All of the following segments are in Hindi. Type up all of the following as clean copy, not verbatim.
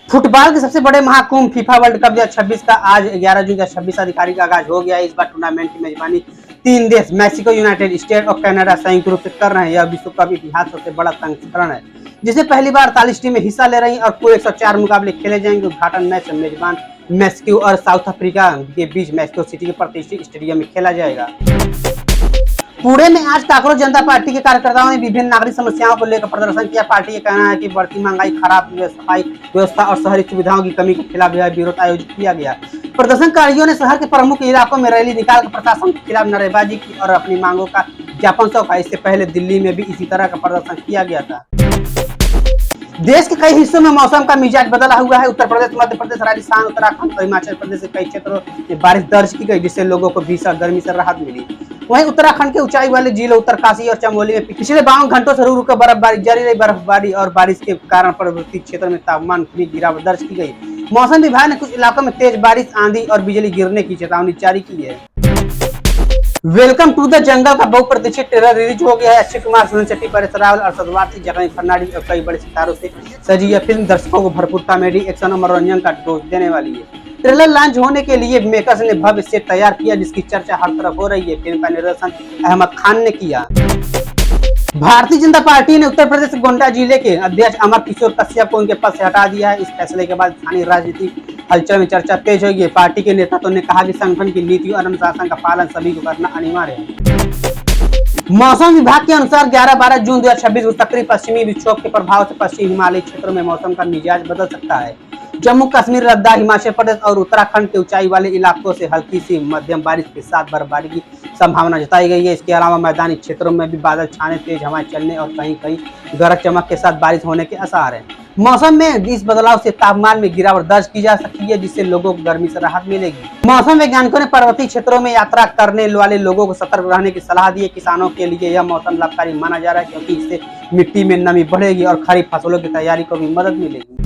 फुटबॉल के सबसे बड़े महाकुंभ फीफा वर्ल्ड कप 2026 का आज 11 जून 2026 अधिकारिक आगाज हो गया है। इस बार टूर्नामेंट की मेजबानी 3 देश मैक्सिको, यूनाइटेड स्टेट और कनाडा संयुक्त रूप से कर रहे हैं। यह विश्व कप इतिहास सबसे बड़ा संस्करण है, जिसमें पहली बार 48 टीमें हिस्सा ले रही हैं और कुल 104 मुकाबले खेले जाएंगे। उद्घाटन मैच मेजबान मैक्सिको और साउथ अफ्रीका के बीच मैक्सिको सिटी के प्रतिष्ठित स्टेडियम में खेला जाएगा। पुणे में आज कांग्रेस जनता पार्टी के कार्यकर्ताओं ने विभिन्न नागरिक समस्याओं को लेकर प्रदर्शन किया। पार्टी का कहना है कि बढ़ती महंगाई, खराब सफाई व्यवस्था और शहरी सुविधाओं की कमी के खिलाफ यह विरोध आयोजित किया गया। प्रदर्शनकारियों ने शहर के प्रमुख इलाकों में रैली निकालकर प्रशासन के खिलाफ नारेबाजी की और अपनी मांगों का ज्ञापन सौंपा। इससे पहले दिल्ली में भी इसी तरह का प्रदर्शन किया गया था। देश के कई हिस्सों में मौसम का मिजाज बदला हुआ है। उत्तर प्रदेश, मध्य प्रदेश, राजस्थान, उत्तराखंड और हिमाचल प्रदेश के कई क्षेत्रों में बारिश दर्ज की गई, जिससे लोगों को भीषण गर्मी से राहत मिली। वहीं उत्तराखंड के ऊंचाई वाले जिलों उत्तरकाशी और चमोली में पिछले 52 घंटों से रुक रुक बर्फबारी जारी रही। बर्फबारी और बारिश के कारण पर्वतीय क्षेत्रों में तापमान में गिरावट दर्ज की गई। मौसम विभाग ने कुछ इलाकों में तेज बारिश, आंधी और बिजली गिरने की चेतावनी जारी की है। वेलकम टू द जंगल का बहुप्रतीक्षित ट्रेलर रिलीज हो गया है। अक्षय कुमार, सुनील शेट्टी, परेश रावल, अरशद वारसी, जगन फर्नांडिस और कई बड़े सितारों से सजी यह फिल्म दर्शकों को भरपूर कॉमेडी, एक्शन और मनोरंजन का डोज देने वाली है। ट्रेलर लॉन्च होने के लिए मेकर्स ने भव्य सेट तैयार किया, जिसकी चर्चा हर तरफ हो रही है। फिल्म का निर्देशन अहमद खान ने किया। भारतीय जनता पार्टी ने उत्तर प्रदेश गोंडा जिले के अध्यक्ष अमर किशोर कश्यप को उनके पद से हटा दिया है। इस फैसले के बाद स्थानीय राजनीतिक हलचल में चर्चा तेज हो गई। पार्टी के नेताओं ने कहा कि संगठन की नीति और अनुशासन का पालन सभी को करना अनिवार्य है। मौसम विभाग के अनुसार 11-12 जून 2026 को सक्रिय पश्चिमी विक्षोभ के प्रभाव से पश्चिमी हिमालयी क्षेत्रों में मौसम का मिजाज बदल सकता है। जम्मू कश्मीर, लद्दाख, हिमाचल प्रदेश और उत्तराखंड के ऊंचाई वाले इलाकों से हल्की सी मध्यम बारिश के साथ बर्फबारी की संभावना जताई गई है। इसके अलावा मैदानी क्षेत्रों में भी बादल छाने, तेज हवाएं चलने और कहीं कहीं गरज चमक के साथ बारिश होने के आसार हैं। मौसम में इस बदलाव से तापमान में गिरावट दर्ज की जा सकती है, जिससे लोगों को गर्मी से राहत मिलेगी। मौसम वैज्ञानिकों ने पर्वतीय क्षेत्रों में यात्रा करने वाले लोगों को सतर्क रहने की सलाह दी है। किसानों के लिए यह मौसम लाभकारी माना जा रहा है, क्योंकि इससे मिट्टी में नमी बढ़ेगी और खरीफ फसलों की तैयारी को भी मदद मिलेगी।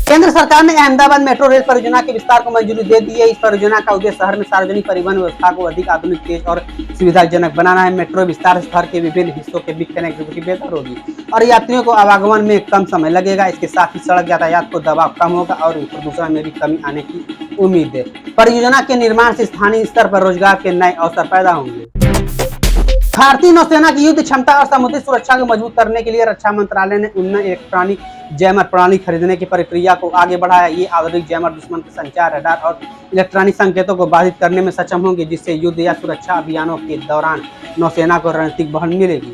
केंद्र सरकार ने अहमदाबाद मेट्रो रेल परियोजना के विस्तार को मंजूरी दे दी है। इस परियोजना का उद्देश्य शहर में सार्वजनिक परिवहन व्यवस्था को अधिक आधुनिक, तेज और सुविधाजनक बनाना है। मेट्रो विस्तार से शहर के विभिन्न हिस्सों के बीच कनेक्टिविटी बेहतर होगी और यात्रियों को आवागमन में कम समय लगेगा। इसके साथ ही सड़क यातायात को दबाव कम होगा और प्रदूषण में भी कमी आने की उम्मीद है। परियोजना के निर्माण से स्थानीय स्तर पर रोजगार के नए अवसर पैदा होंगे। भारतीय नौसेना की युद्ध क्षमता और समुद्री सुरक्षा को मजबूत करने के लिए रक्षा मंत्रालय ने उन्नत इलेक्ट्रॉनिक जैमर प्रणाली खरीदने की प्रक्रिया को आगे बढ़ाया। ये आधुनिक जैमर दुश्मन के संचार, रडार और इलेक्ट्रॉनिक संकेतों को बाधित करने में सक्षम होंगे, जिससे युद्ध या सुरक्षा अभियानों के दौरान नौसेना को रणनीतिक बढ़त मिलेगी।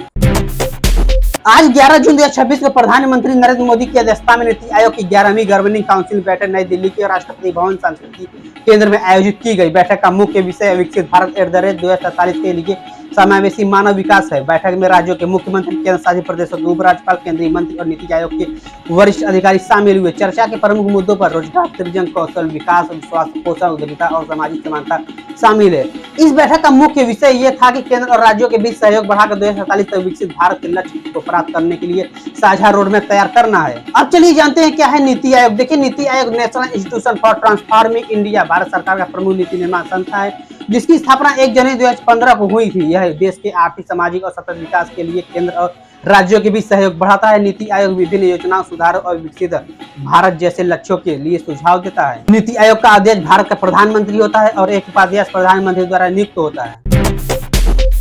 आज 11 जून 2026 को प्रधानमंत्री नरेंद्र मोदी की अध्यक्षता में नीति आयोग की 11वीं गवर्निंग काउंसिल बैठक नई दिल्ली के राष्ट्रपति भवन संस्कृति केंद्र में आयोजित की गई। बैठक का मुख्य विषय विकसित भारत @ 2047 के लिए समावेशी मानव विकास है। बैठक में राज्यों के मुख्यमंत्री, केंद्र शासित प्रदेशों के उपराज्यपाल, केंद्रीय मंत्री और नीति आयोग के वरिष्ठ अधिकारी शामिल हुए। चर्चा के प्रमुख मुद्दों पर रोजगार सृजन, कौशल विकास, स्वास्थ्य, पोषण, उद्यमिता और सामाजिक समानता शामिल है। इस बैठक का मुख्य विषय ये था कि केंद्र और राज्यों के बीच सहयोग बढ़ाकर 2047 तक विकसित भारत के लक्ष्य को प्राप्त करने के लिए साझा रोडमैप तैयार करना है। अब चलिए जानते हैं क्या है नीति आयोग। देखिए, NITI Aayog national institution for transforming India Bharat सरकार का प्रमुख नीति निर्माण संस्था है, जिसकी स्थापना 1 जनवरी 2015 को हुई थी। यह देश के आर्थिक, सामाजिक और सतत विकास के लिए केंद्र और राज्यों के बीच सहयोग बढ़ाता है। नीति आयोग विभिन्न योजनाओं, सुधारों और विकसित भारत जैसे लक्ष्यों के लिए सुझाव देता है। नीति आयोग का अध्यक्ष भारत का प्रधानमंत्री होता है और एक उपाध्यक्ष प्रधानमंत्री द्वारा नियुक्त होता है।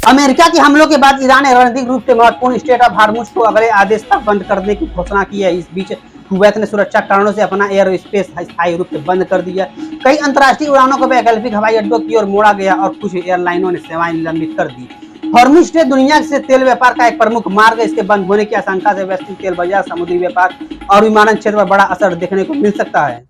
अमेरिका के हमलों के बाद ईरान ने रणनीतिक रूप से महत्वपूर्ण स्ट्रेट ऑफ हार्मुज को अगले आदेश तक बंद करने की घोषणा की है। इस बीच कुवैत ने सुरक्षा कारणों से अपना एयर स्पेस स्थायी रूप से बंद कर दिया। कई अंतर्राष्ट्रीय उड़ानों को वैकल्पिक हवाई अड्डों की ओर मोड़ा गया और कुछ एयरलाइनों ने सेवाएं निलंबित कर दी। हॉर्मुज स्ट्रेट दुनिया से तेल व्यापार का एक प्रमुख मार्ग है। इसके बंद होने की आशंका से वैश्विक तेल बाजार, समुद्री व्यापार और विमानन क्षेत्र पर बड़ा असर देखने को मिल सकता है।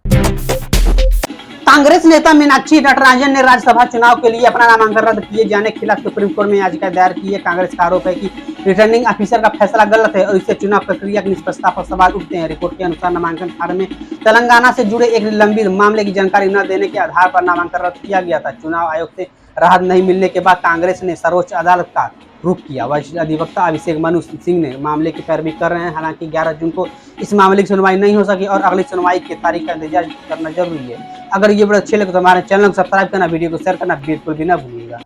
कांग्रेस नेता मीनाक्षी नटराजन ने राज्यसभा चुनाव के लिए अपना नामांकन रद्द किए जाने के खिलाफ सुप्रीम कोर्ट में याचिका दायर की है। कांग्रेस का आरोप है कि रिटर्निंग ऑफिसर का फैसला गलत है और इससे चुनाव प्रक्रिया की निष्पक्षता पर सवाल उठते हैं। रिपोर्ट के अनुसार नामांकन फार्म में तेलंगाना से जुड़े एक लंबित मामले की जानकारी न देने के आधार पर नामांकन रद्द किया गया था। चुनाव आयोग से राहत नहीं मिलने के बाद कांग्रेस ने सर्वोच्च अदालत का रुख किया। वरिष्ठ अधिवक्ता अभिषेक मनु सिंह ने मामले की पैरवी कर रहे हैं। हालांकि 11 जून को इस मामले की सुनवाई नहीं हो सकी और अगली सुनवाई की तारीख का इंतजार करना जरूरी है। अगर ये वीडियो अच्छे लगे तो हमारे चैनल को सब्सक्राइब करना, वीडियो को शेयर करना बिल्कुल भी ना भूलिएगा।